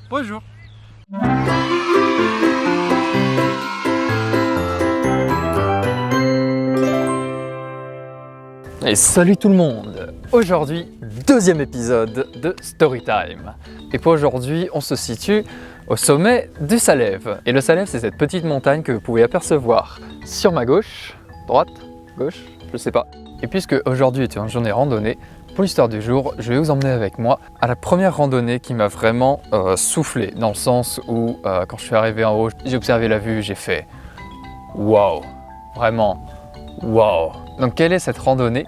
Bonjour. Et salut tout le monde! Aujourd'hui, deuxième épisode de Storytime. Et pour aujourd'hui, on se situe au sommet du Salève. Et le Salève, c'est cette petite montagne que vous pouvez apercevoir sur ma gauche, droite, gauche, je sais pas. Et puisque aujourd'hui était une journée randonnée, pour l'histoire du jour, je vais vous emmener avec moi à la première randonnée qui m'a vraiment soufflé, dans le sens où quand je suis arrivé en haut, j'ai observé la vue, j'ai fait waouh, vraiment waouh. Donc quelle est cette randonnée?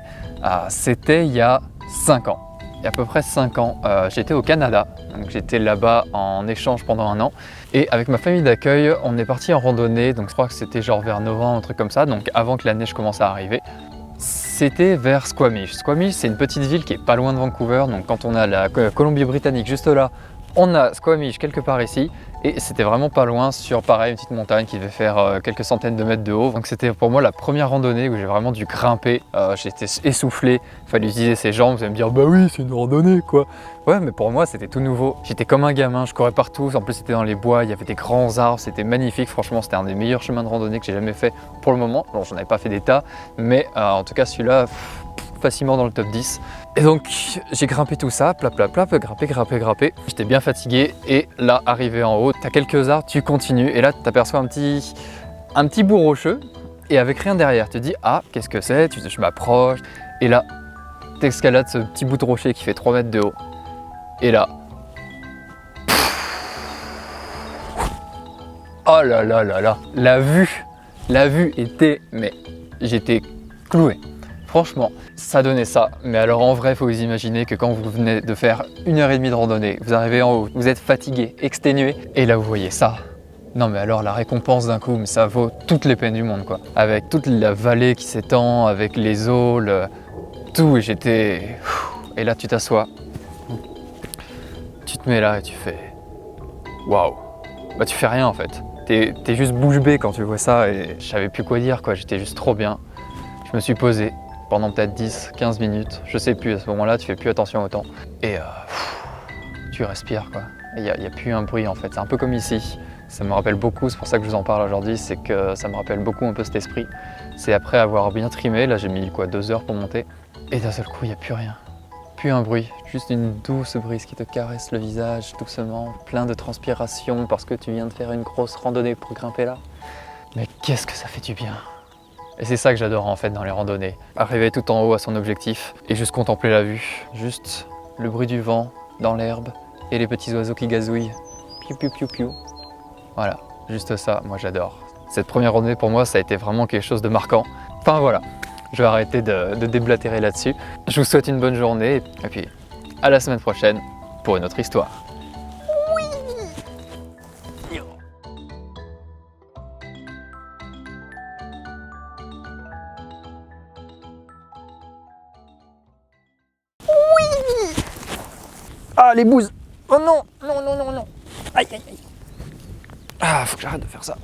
C'était il y a 5 ans. Il y a à peu près 5 ans, j'étais au Canada, donc j'étais là-bas en échange pendant un an. Et avec ma famille d'accueil, on est parti en randonnée, donc je crois que c'était genre vers novembre, un truc comme ça, donc avant que la neige commence à arriver. C'était vers Squamish. Squamish, c'est une petite ville qui est pas loin de Vancouver, donc quand on a la Colombie-Britannique juste là, on a Squamish quelque part ici, et c'était vraiment pas loin sur pareil une petite montagne qui devait faire quelques centaines de mètres de haut. Donc c'était pour moi la première randonnée où j'ai vraiment dû grimper, j'étais essoufflé, il fallait utiliser ses jambes, vous allez me dire bah oui c'est une randonnée quoi. Ouais mais pour moi c'était tout nouveau, j'étais comme un gamin, je courais partout, en plus c'était dans les bois, il y avait des grands arbres, c'était magnifique, franchement c'était un des meilleurs chemins de randonnée que j'ai jamais fait pour le moment. Bon j'en avais pas fait des tas, mais en tout cas celui-là facilement dans le top 10. Et donc j'ai grimpé tout ça, grimper. J'étais bien fatigué et là, arrivé en haut, t'as quelques arbres, tu continues et là t'aperçois un petit bout rocheux et avec rien derrière. Tu te dis ah qu'est-ce que c'est? Je m'approche et là t'escalades ce petit bout de rocher qui fait 3 mètres de haut. Et là, oh là là là là, la vue était, mais j'étais cloué. Franchement, ça donnait ça. Mais alors en vrai, il faut vous imaginer que quand vous venez de faire 1h30 de randonnée, vous arrivez en haut, vous êtes fatigué, exténué, et là vous voyez ça. Non mais alors la récompense d'un coup, mais ça vaut toutes les peines du monde quoi. Avec toute la vallée qui s'étend, avec les eaux, tout, et j'étais... Et là tu t'assois, tu te mets là et tu fais... Waouh. Bah tu fais rien en fait. T'es juste bouche bée quand tu vois ça et je savais plus quoi dire quoi, j'étais juste trop bien. Je me suis posé pendant peut-être 10-15 minutes, je sais plus, à ce moment-là tu fais plus attention au temps et tu respires quoi. Il n'y a plus un bruit en fait, c'est un peu comme ici, ça me rappelle beaucoup, c'est pour ça que je vous en parle aujourd'hui, c'est que ça me rappelle beaucoup un peu cet esprit. C'est après avoir bien trimé, là j'ai mis quoi 2 heures pour monter et d'un seul coup il n'y a plus rien, plus un bruit, juste une douce brise qui te caresse le visage doucement, plein de transpiration parce que tu viens de faire une grosse randonnée pour grimper là. Mais qu'est-ce que ça fait du bien! Et c'est ça que j'adore en fait dans les randonnées. Arriver tout en haut à son objectif et juste contempler la vue. Juste le bruit du vent dans l'herbe et les petits oiseaux qui gazouillent. Piou piou piou piou. Voilà, juste ça, moi j'adore. Cette première randonnée pour moi ça a été vraiment quelque chose de marquant. Enfin voilà, je vais arrêter de déblatérer là-dessus. Je vous souhaite une bonne journée et puis à la semaine prochaine pour une autre histoire. Ah les bouses! Oh non! Non! Aïe aïe aïe! Ah faut que j'arrête de faire ça.